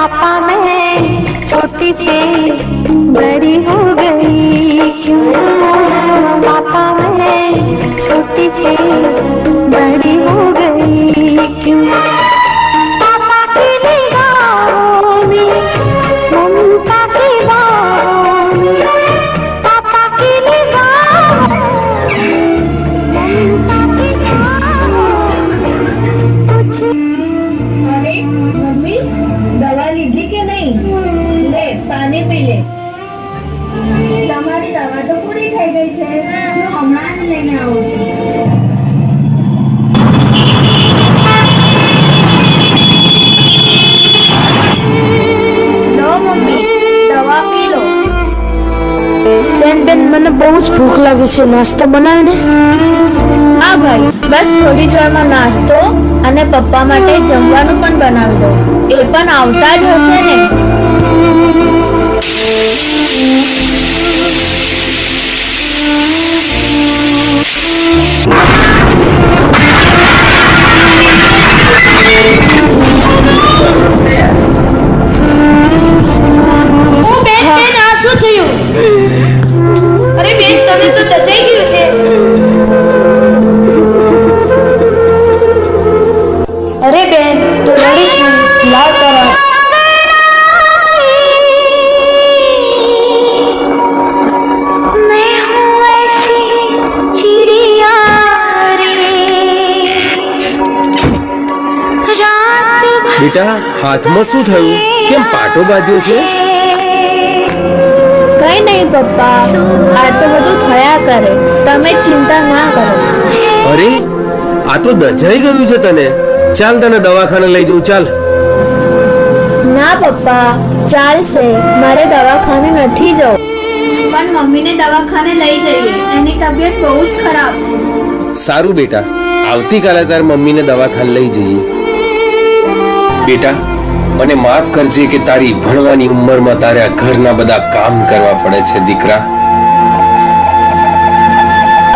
पापा मैं छोटी से बड़ी हो गई क्यों? पापा मैं छोटी से बड़ी हो गई क्यों? पापा की निगाहों में ममता की बाहों में, पापा की निगाहों में ममता की बाहों में कुछ। अरे मम्मी, दवा લીધી કે નહીં? લે પાણી પી લે. તમારી દવા તો પૂરી થઈ ગઈ છે. હું હમણાં જ લઈને આવું છું. લો મમ્મી, દવા પી લો. બેન મને બહુ જ ભૂખ લાગી છે, નાસ્તો બનાવ ને. હા ભાઈ, બસ થોડી જ વારમાં નાસ્તો અને પપ્પા માટે જમવાનું પણ બનાવી દો. એ પણ આવતા જ હશે ને. અરે બેન તું રડીશ નહીં, લાવ તારા. બેટા હાથમાં શું થયું? કેમ પાટો બાંધ્યો છે? કઈ નહીં પપ્પા, આ તો બધું થયા કરે, તમે ચિંતા ના કરો. અરે આ તો દજાઈ ગયું છે તને. ચાલ તને દવાખાને લઈ જઉં. ચાલ. ના પપ્પા, ચાલશે, મારે દવાખાને નથી જવું. પણ મમ્મીને દવાખાને લઈ જઈએ, એની તબિયત બહુ જ ખરાબ છે. સારું બેટા, આવતીકાલે તાર મમ્મીને દવાખાને લઈ જઈએ. બેટા મને માફ કરજે કે તારી ભણવાની ઉંમરમાં તારે આ ઘરના બધા કામ કરવા પડે છે દીકરા.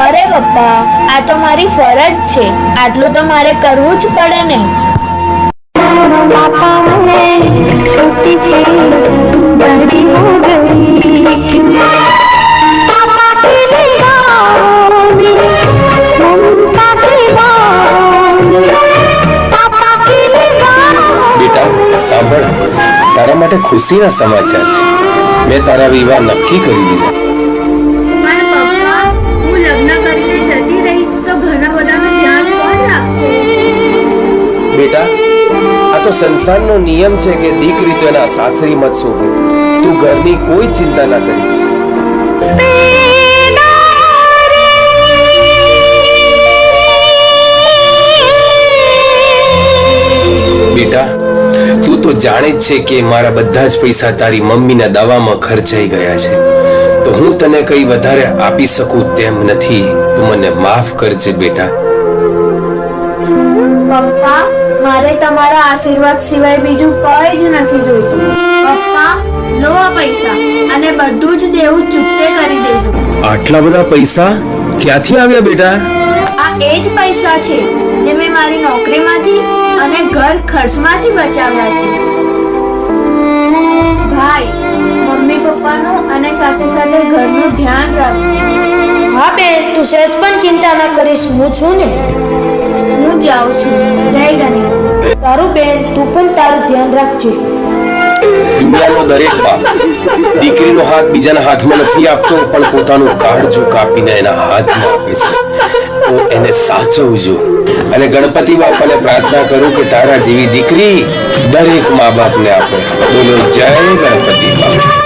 અરે પપ્પા, આ તો મારી ફરજ છે, આટલું તો મારે કરવું જ પડે ને. पापा मैं छोटी सी बड़ी हो गई क्यों? पापा की निगाहों में ममता की बाहों में, पापा की निगाहों। બેટા સાંભળ, તારા માટે ખુશીના સમાચાર છે. મેં તારા વિવાહ નક્કી કરી દીધા. પણ પપ્પા, હું લગ્ન કરીને જતી રહીશ તો ઘણા બધાનું ધ્યાન કોણ રાખશે? બેટા આ તો સંસારનો નિયમ છે કે દીકરી તો એના સાસરી મત શોભે. તું ઘરની કોઈ ચિંતા ના કરીશ. બેટા તું તો જાણે જ છે કે મારા બધા જ પૈસા તારી મમ્મીના દવામાં ખર્ચાઈ ગયા છે, તો હું તને કઈ વધારે આપી શકું તેમ નથી. તું મને માફ કરજે બેટા. પપ્પા, મારે તમારા આશીર્વાદ સિવાય બીજું કંઈ જ નથી જોઈતું. પપ્પા, લો આ પૈસા અને બધું જ દેવું ચૂકતે કરી દેજો. આટલા બધા પૈસા ક્યાંથી આવ્યા બેટા? આ એ જ પૈસા છે જે મેં મારી નોકરીમાંથી અને ઘર ખર્ચમાંથી બચાવ્યા છે. ભાઈ, મમ્મી પપ્પાનું અને સાથે સાથે ઘરનું ધ્યાન રાખજો. હા બેન તું સહેજ પણ ચિંતા ના કરીશ, હું છું ને. હું જાઉં છું. જય ગણેશ. તારું બેન, તું પણ તારું ધ્યાન રાખજે. દુનિયાનો દરેક બાપ દીકરીનો હાથ બીજાના હાથમાં નથી આપતો, પણ પોતાનું કાળજું કાપીને એના હાથમાં આપે છે. તો એને સાચવજો અને ગણપતિ બાપાને પ્રાર્થના કરું કે તારા જેવી દીકરી દરેક મા બાપને આપે. બોલો જય ગણપતિ બાપા.